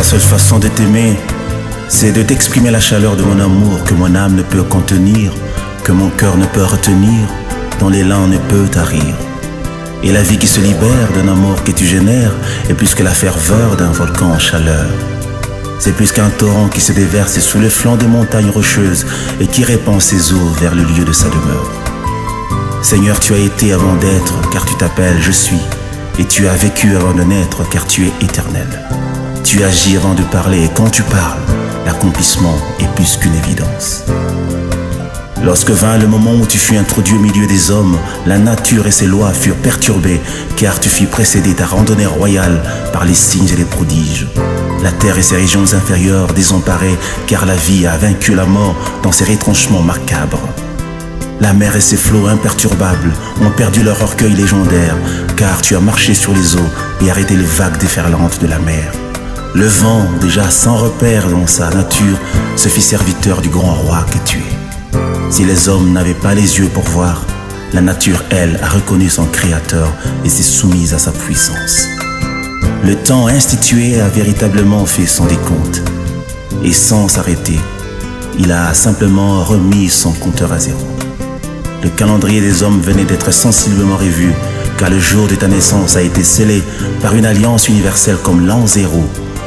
seule façon de t'aimer, c'est de t'exprimer la chaleur de mon amour que mon âme ne peut contenir, que mon cœur ne peut retenir, dont l'élan ne peut tarir. Et la vie qui se libère d'un amour que tu génères est plus que la ferveur d'un volcan en chaleur. C'est plus qu'un torrent qui se déverse sous le flanc des montagnes rocheuses et qui répand ses eaux vers le lieu de sa demeure. Seigneur, tu as été avant d'être, car tu t'appelles « Je suis », et tu as vécu avant de naître, car tu es éternel. Tu agis avant de parler, et quand tu parles, l'accomplissement est plus qu'une évidence. Lorsque vint le moment où tu fus introduit au milieu des hommes, la nature et ses lois furent perturbées, car tu fis précéder ta randonnée royale par les signes et les prodiges. La terre et ses régions inférieures désemparées, car la vie a vaincu la mort dans ses retranchements macabres. La mer et ses flots imperturbables ont perdu leur orgueil légendaire, car tu as marché sur les eaux et arrêté les vagues déferlantes de la mer. Le vent, déjà sans repère dans sa nature, se fit serviteur du grand roi que tu es. Si les hommes n'avaient pas les yeux pour voir, la nature, elle, a reconnu son créateur et s'est soumise à sa puissance. Le temps institué a véritablement fait son décompte. Et sans s'arrêter, il a simplement remis son compteur à zéro. Le calendrier des hommes venait d'être sensiblement revu, car le jour de ta naissance a été scellé par une alliance universelle comme l'an zéro,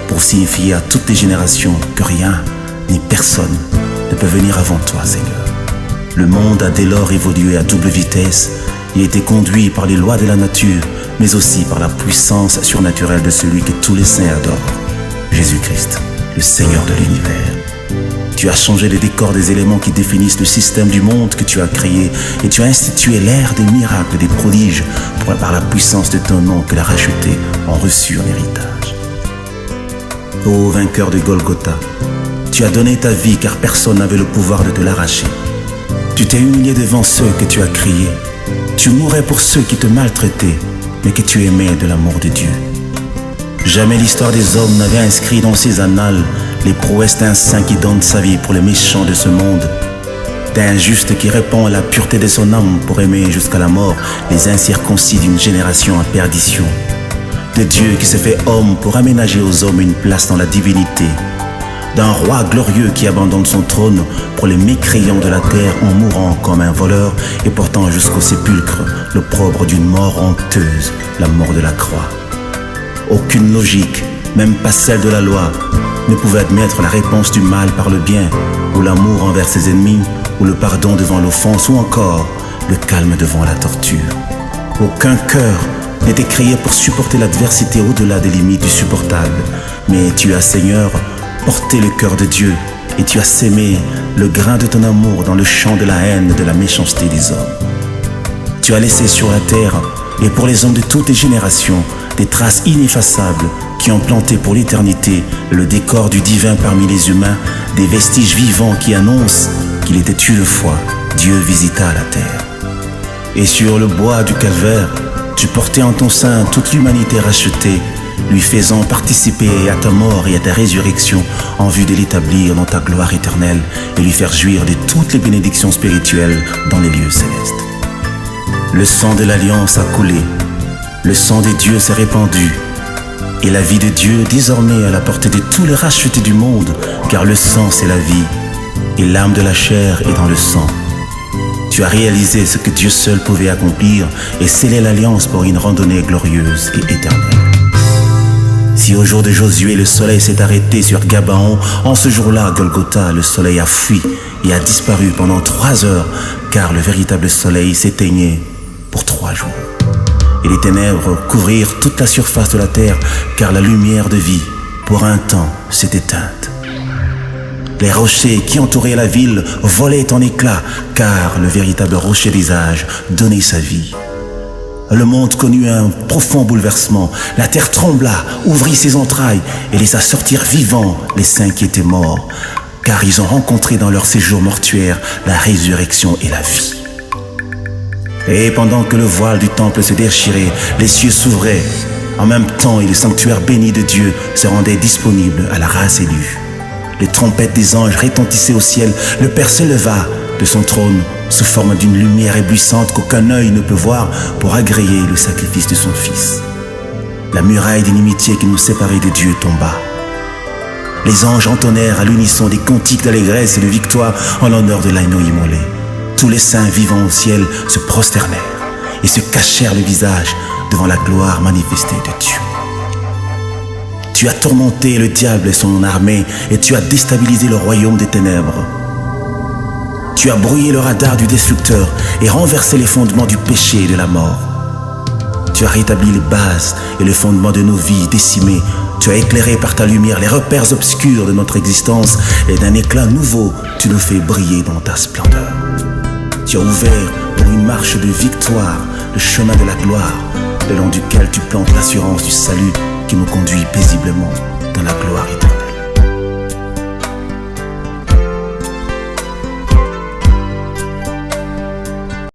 pour signifier à toutes les générations que rien, ni personne, ne peut venir avant toi, Seigneur. Le monde a dès lors évolué à double vitesse et a été conduit par les lois de la nature, mais aussi par la puissance surnaturelle de celui que tous les saints adorent, Jésus-Christ, le Seigneur de l'univers. Tu as changé les décors des éléments qui définissent le système du monde que tu as créé et tu as institué l'ère des miracles, des prodiges, pour par la puissance de ton nom que les rachetés ont reçu en héritage. Ô vainqueur de Golgotha, tu as donné ta vie car personne n'avait le pouvoir de te l'arracher. Tu t'es humilié devant ceux que tu as criés. Tu mourais pour ceux qui te maltraitaient, mais que tu aimais de l'amour de Dieu. Jamais l'histoire des hommes n'avait inscrit dans ses annales les prouesses d'un saint qui donne sa vie pour les méchants de ce monde, d'un juste qui répand la pureté de son âme pour aimer jusqu'à la mort les incirconcis d'une génération en perdition, de Dieu qui se fait homme pour aménager aux hommes une place dans la divinité, d'un roi glorieux qui abandonne son trône pour les mécréants de la terre en mourant comme un voleur et portant jusqu'au sépulcre l'opprobre d'une mort honteuse, la mort de la croix. Aucune logique, même pas celle de la loi, ne pouvait admettre la réponse du mal par le bien, ou l'amour envers ses ennemis, ou le pardon devant l'offense, ou encore le calme devant la torture. Aucun cœur n'était créé pour supporter l'adversité au-delà des limites du supportable, mais tu as, Seigneur, porté le cœur de Dieu, et tu as sémé le grain de ton amour dans le champ de la haine et de la méchanceté des hommes. Tu as laissé sur la terre, et pour les hommes de toutes les générations, des traces ineffaçables qui ont planté pour l'éternité le décor du divin parmi les humains, des vestiges vivants qui annoncent qu'il était une fois Dieu visita la terre. Et sur le bois du calvaire, tu portais en ton sein toute l'humanité rachetée, lui faisant participer à ta mort et à ta résurrection en vue de l'établir dans ta gloire éternelle et lui faire jouir de toutes les bénédictions spirituelles dans les lieux célestes. Le sang de l'alliance a coulé, le sang des dieux s'est répandu, et la vie de Dieu désormais à la portée de tous les rachetés du monde, car le sang c'est la vie, et l'âme de la chair est dans le sang. Tu as réalisé ce que Dieu seul pouvait accomplir et scellé l'alliance pour une randonnée glorieuse et éternelle. Si au jour de Josué le soleil s'est arrêté sur Gabaon, en ce jour-là à Golgotha le soleil a fui et a disparu pendant 3 heures, car le véritable soleil s'éteignait pour 3 jours. Et les ténèbres couvrirent toute la surface de la terre, car la lumière de vie, pour un temps, s'est éteinte. Les rochers qui entouraient la ville volaient en éclats, car le véritable rocher des âges donnait sa vie. Le monde connut un profond bouleversement. La terre trembla, ouvrit ses entrailles et laissa sortir vivants les saints qui étaient morts, car ils ont rencontré dans leur séjour mortuaire la résurrection et la vie. Et pendant que le voile du temple se déchirait, les cieux s'ouvraient. En même temps, et le sanctuaire béni de Dieu se rendait disponible à la race élue. Les trompettes des anges retentissaient au ciel. Le Père se leva de son trône sous forme d'une lumière éblouissante qu'aucun œil ne peut voir pour agréer le sacrifice de son Fils. La muraille d'inimitié qui nous séparait de Dieu tomba. Les anges entonnèrent à l'unisson des cantiques d'allégresse et de victoire en l'honneur de l'agneau immolé. Tous les saints vivants au ciel se prosternèrent et se cachèrent le visage devant la gloire manifestée de Dieu. Tu as tourmenté le diable et son armée et tu as déstabilisé le royaume des ténèbres. Tu as brouillé le radar du destructeur et renversé les fondements du péché et de la mort. Tu as rétabli les bases et le fondement de nos vies décimées. Tu as éclairé par ta lumière les repères obscurs de notre existence et d'un éclat nouveau, tu nous fais briller dans ta splendeur. Tu as ouvert pour une marche de victoire le chemin de la gloire, le long duquel tu plantes l'assurance du salut qui nous conduit paisiblement dans la gloire éternelle.